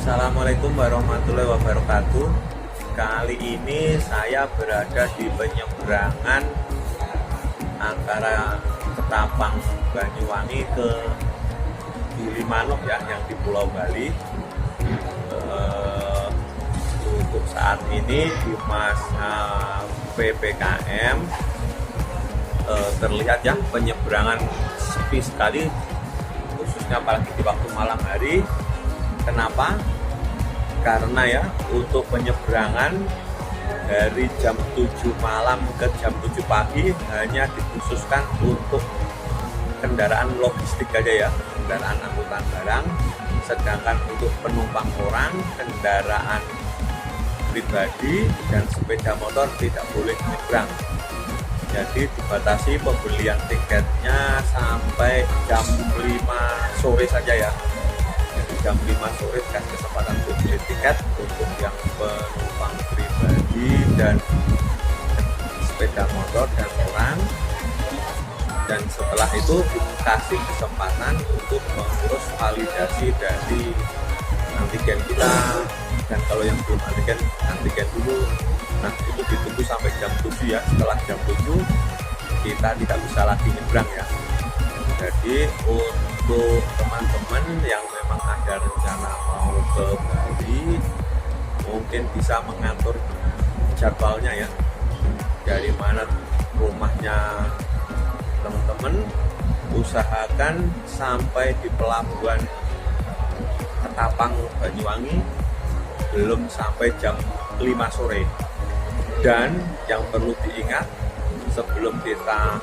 Assalamualaikum warahmatullahi wabarakatuh. Kali ini saya berada di penyeberangan antara Ketapang Banyuwangi ke Gilimanuk ya, yang di Pulau Bali. Untuk saat ini di masa PPKM terlihat ya penyeberangan sepi sekali, khususnya apalagi di waktu malam hari. Kenapa? Karena ya untuk penyeberangan dari jam 7 malam ke jam 7 pagi hanya dikhususkan untuk kendaraan logistik aja ya, kendaraan angkutan barang. Sedangkan untuk penumpang orang, kendaraan pribadi dan sepeda motor tidak boleh menyeberang. Jadi dibatasi pembelian tiketnya sampai jam 5 sore saja ya. Jadi jam 5 sore kasih kesempatan untuk beli tiket untuk yang penumpang pribadi dan sepeda motor dan orang. Dan setelah itu dikasih kesempatan untuk mengurus validasi dari antigen kita. Dan kalau yang belum antigen dulu, nah itu ditunggu sampai jam 7 ya. Setelah jam 7 kita tidak bisa lagi nyebrang ya. Jadi untuk teman-teman yang memang ada rencana mau ke Bali, mungkin bisa mengatur jadwalnya ya, dari mana rumahnya teman-teman. Usahakan sampai di pelabuhan Ketapang Banyuwangi belum sampai jam 5 sore. Dan yang perlu diingat, sebelum kita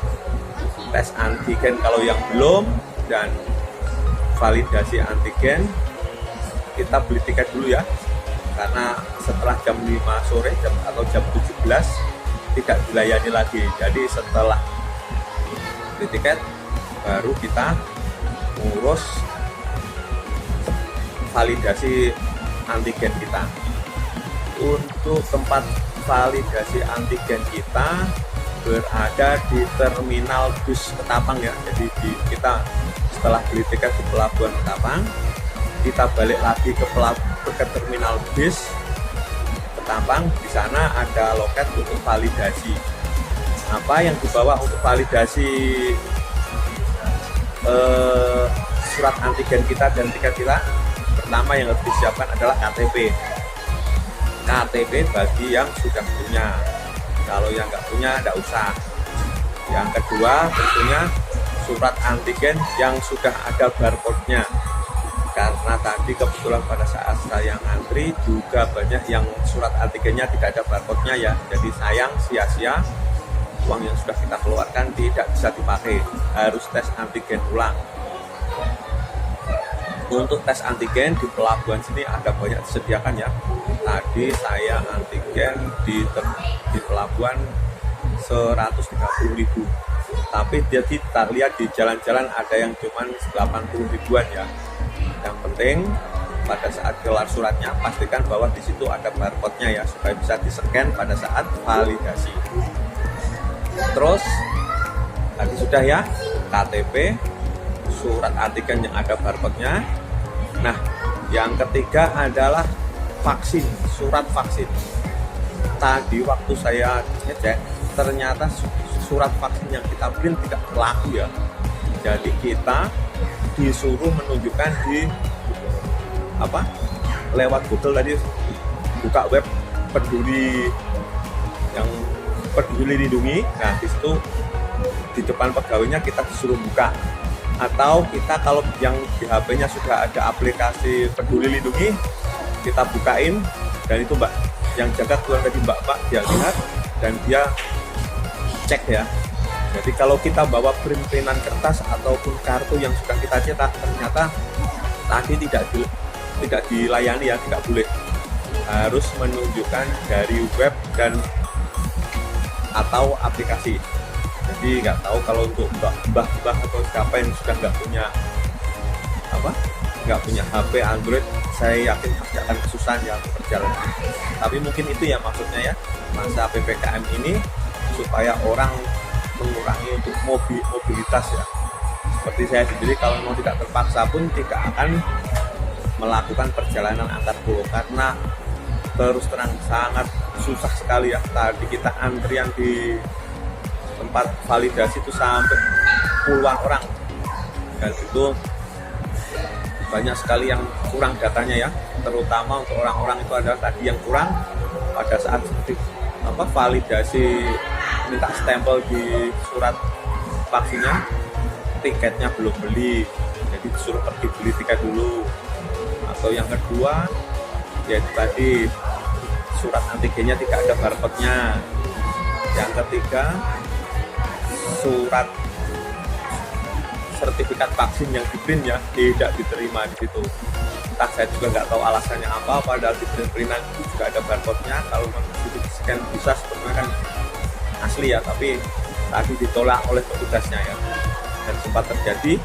tes antigen kalau yang belum dan validasi antigen, kita beli tiket dulu ya, karena setelah jam 5 sore atau jam 17 tidak dilayani lagi. Jadi setelah beli tiket baru kita ngurus validasi antigen kita. Untuk tempat validasi antigen kita berada di terminal bus Ketapang ya. Jadi kita setelah beli tiket di pelabuhan Ketapang, kita balik lagi ke terminal bus Ketapang. Di sana ada loket untuk validasi. Apa yang dibawa untuk validasi surat antigen kita dan tiket kita? Pertama yang harus disiapkan adalah KTP. KTP bagi yang sudah punya. Kalau yang nggak punya, nggak usah. Yang kedua, tentunya surat antigen yang sudah ada barcode-nya. Karena tadi kebetulan pada saat saya ngantri juga banyak yang surat antigennya tidak ada barcode-nya ya. Jadi sayang, sia-sia uang yang sudah kita keluarkan tidak bisa dipakai. Harus tes antigen ulang. Untuk tes antigen di pelabuhan sini ada banyak disediakan ya. Tadi saya antigen di pelabuhan 130.000. Tapi jadi kita lihat di jalan-jalan ada yang cuma 80 ribuan ya. Yang penting pada saat keluar suratnya pastikan bahwa di situ ada barcode-nya ya, supaya bisa di-scan pada saat validasi. Terus tadi sudah ya, KTP, surat antigen yang ada barcode-nya. Nah, yang ketiga adalah vaksin, surat vaksin. Tadi waktu saya ngecek, ternyata surat vaksin yang kita print tidak berlaku ya. Jadi kita disuruh menunjukkan di lewat Google tadi, buka web peduli yang peduli lindungi. Nah, di situ di depan pegawainya kita disuruh buka. Atau kita kalau yang di HP-nya sudah ada aplikasi peduli lindungi, kita bukain, dan itu mbak yang jaga keluar tadi mbak dia lihat dan dia cek ya. Jadi kalau kita bawa printinan kertas ataupun kartu yang sudah kita cetak, ternyata tadi tidak dilayani ya, tidak boleh. Harus menunjukkan dari web dan atau aplikasi. Jadi nggak tahu kalau untuk mbah atau siapa yang sudah nggak punya HP Android, saya yakin pasti akan kesusahan ya untuk perjalanan. Tapi mungkin itu ya maksudnya ya, masa PPKM ini supaya orang mengurangi untuk mobilitas ya. Seperti saya sendiri kalau mau tidak terpaksa pun tidak akan melakukan perjalanan antar pulau, karena terus terang sangat susah sekali ya. Tadi kita antrian di tempat validasi itu sampai puluhan orang, dan itu banyak sekali yang kurang datanya ya, terutama untuk orang-orang itu adalah tadi yang kurang pada saat validasi minta stempel di surat vaksinnya, tiketnya belum beli, jadi disuruh pergi beli tiket dulu. Atau yang kedua yaitu tadi surat antigennya tidak ada barcode-nya. Yang ketiga, surat sertifikat vaksin yang di print ya tidak diterima di situ. Entah, saya juga nggak tahu alasannya apa, padahal di print-printan itu juga ada barcode-nya. Kalau di scan bisa sebetulnya kan asli ya, tapi tadi ditolak oleh petugasnya ya, dan sempat terjadi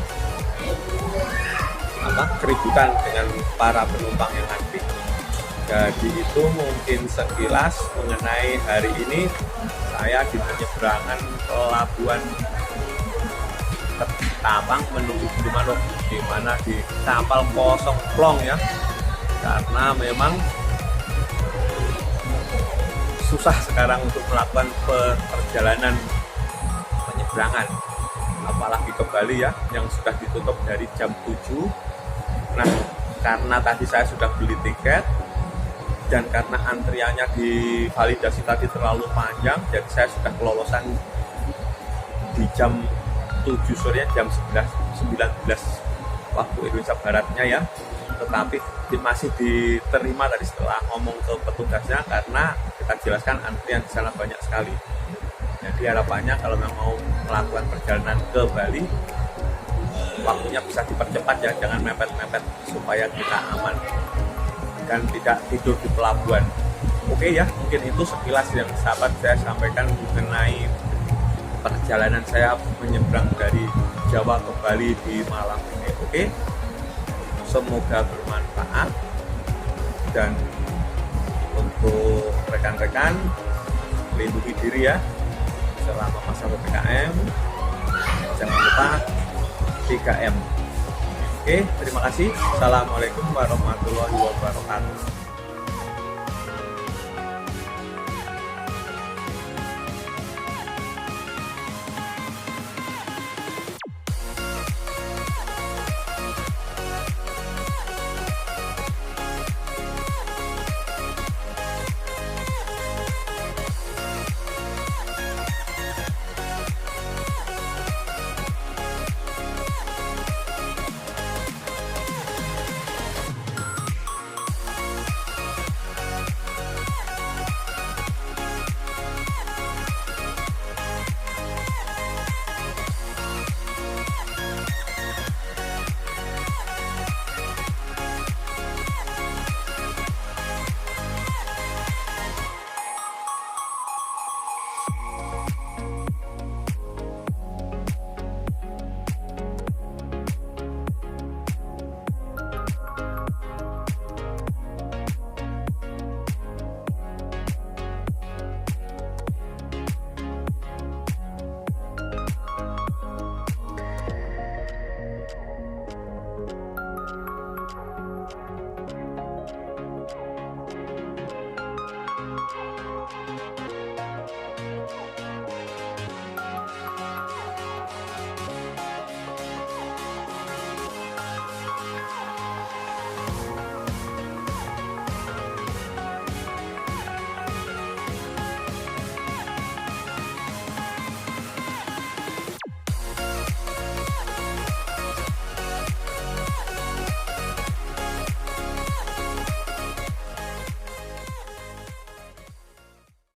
keributan dengan para penumpang yang antri. Jadi itu mungkin sekilas mengenai hari ini saya di penyeberangan pelabuhan Ketapang menuju Gilimanuk, di mana di kapal kosong plong ya, karena memang susah sekarang untuk melakukan perjalanan penyeberangan, apalagi ke Bali ya, yang sudah ditutup dari jam 7. Nah, karena tadi saya sudah beli tiket dan karena antriannya di validasi tadi terlalu panjang, jadi saya sudah kelolosan di jam 7 sore, jam 19 waktu Indonesia Baratnya ya. Tetapi masih diterima tadi setelah ngomong ke petugasnya, karena kita jelaskan antrian di sana banyak sekali. Jadi harapannya kalau mau melakukan perjalanan ke Bali, waktunya bisa dipercepat ya, jangan mepet-mepet supaya kita aman dan tidak tidur di pelabuhan. Oke ya, mungkin itu sekilas yang sahabat saya sampaikan mengenai perjalanan saya menyeberang dari Jawa ke Bali di malam ini. Oke, semoga bermanfaat, dan untuk rekan-rekan lindungi diri ya selama masa PPKM, jangan lupa 3M. Oke, terima kasih. Assalamualaikum warahmatullahi wabarakatuh.